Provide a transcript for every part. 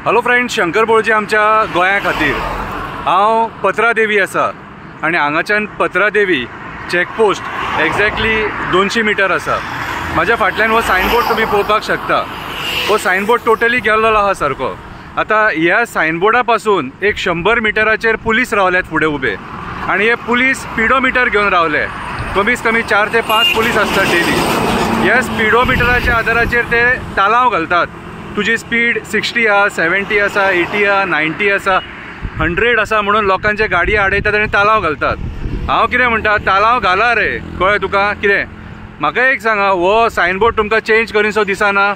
Hello friends, Shankar बोळजी आमच्या गोंया खातीर। हांव पत्रादेवी आसा आनी हांगाच्यान पत्रादेवी चॅकपोस्ट एक्झॅक्टली 200 मिटर आसा। म्हाज्या फाटल्यान हो सायनबोर्ड तुमी पळोवपाक शकता। हो सायनबोर्ड टोटली गेल्लो आहा सारको। आता ह्या सायनबोर्डा पासून एक 100 मिटराचेर पुलीस रावल्यात फुडें उबे आनी हे पुलीस स्पिडोमिटर घेवन रावले। कमीत कमी 4 ते 5 पुलीस आसतात डेली। ह्या स्पिडोमिटराच्या आदाराचेर ते तालाव घालतात। तुजी स्पीड 60 आसा, 70 आसा, 80 आसा, 90 आसा, 100 आसा म्हणून लोकांचे गाडी आडयतात आनी तालाव घालतात। हांव कितें म्हणटा, तालाव घाला रे, कळ्ळें तुका कितें? म्हाका एक सांगा, हो सायनबोर्ड तुमकां चेंज करीनसो दिसना?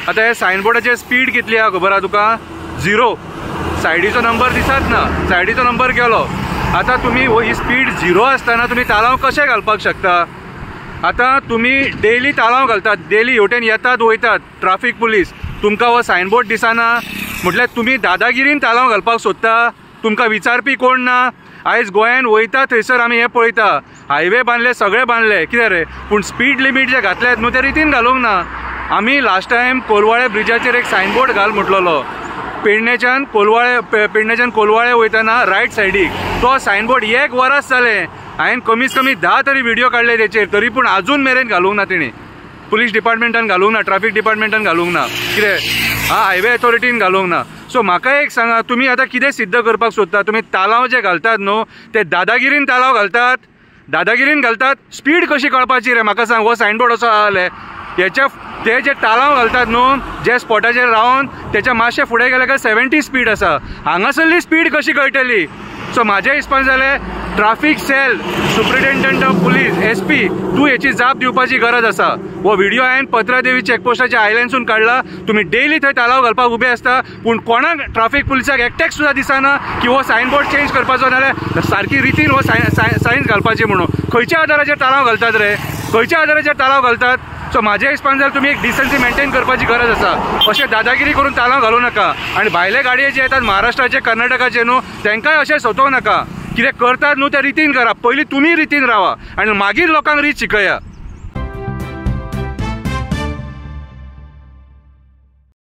आता हे सायनबोर्डाचेर स्पीड कितली आहा खबर आहा तुका? 0। सायडीचो नंबर दिसत ना, सायडीचो नंबर गेलो। आता तुम्ही ही स्पीड 0 आसतना तुम्ही तालाव कशें घालपाक शकता? आता तुम्ही डेली तालाव घालतात, डेली हेवटेन येतात वयतात ट्राफिक पुलीस, तुमकां हो सायनबोर्ड दिसना? म्हटल्यार तुम्ही दादागिरीन तालाव घालपाक सोदता? तुमकां विचारपी कोण ना? आयज गोंयान वयता थंयसर आमी हे पळयता, हायवे बांदले, सगळे बांदले, कितें रे, पूण स्पीड लिमीट जे घातल्यात न्हू ते रितीन घालूंक ना। आमी लास्ट टायम कोलवाळे ब्रिजाचेर एक सायनबोर्ड घाल म्हटलेलो, पेडणेच्यान कोलवाळे वयतना रायट सायडीक तो सायनबोर्ड 1 वरास जालें। हांवें कमीत कमी 10 तरी व्हिडिओ काडले तेचेर, तरी पूण अजून मेरेन घालूंक ना तेणी। पुलीस डिपार्टमेंटान घालूंक ना, ट्राफिक डिपार्टमेंटान घालूंक ना, कितें हायवे अथॉरिटीन घालूंक ना। सो म्हाका एक सांगा, तुमी आतां कितें सिद्ध करपाक सोदता? तुमी तालाव जे घालतात न्हू ते दादागिरीन तालाव घालतात, दादागिरीन घालतात। स्पीड कशी कळपाची रे म्हाका सांग? हो सायनबोर्ड असो आसले ते जे तालाव घालतात न्हू, जे स्पॉटाचेर रावन त्याच्या मातशे फुडें गेले काय 70 स्पीड आसा, हांगासरली स्पीड कशी कळटली? सो म्हाज्या हिसपान जालें traffic cell, superintendent of police, SP, तूं हेची जाप दिवपाची गरज आसा। हो व्हिडिओ हांवें पत्रादेवी चॅकपोस्टाच्या आयलँडसून काडला। तुम्ही डेली थंय तालाव घालपाक उबे आसता, पूण कोणाक ट्राफिक पुलिसाक एकट्याक सुद्दां दिसना की हो सायनबोर्ड चेंज करपाचो, नाल्यार सारकी रितीन हो सायन्स घालपाची म्हणून। खंयच्या आदाराचेर तालाव घालतात रे? खंयच्या आदाराचेर तालाव घालतात? सो म्हाज्या हिसपान जाल्यार तुमी एक डिसन्सी मेंटेन करपाची गरज आसा। अशें दादागिरी करून तालाव घालूं नाका। आनी भायले गाडये जे येतात महाराष्ट्राचे, कर्नाटकाचे न्हू, तांकांय अशें सोंसोवं नाका। कितें करतात न्हू ते रितीन करा। पयलीं तुमी रितीन रावा आनी मागीर लोकांक रीत शिकया।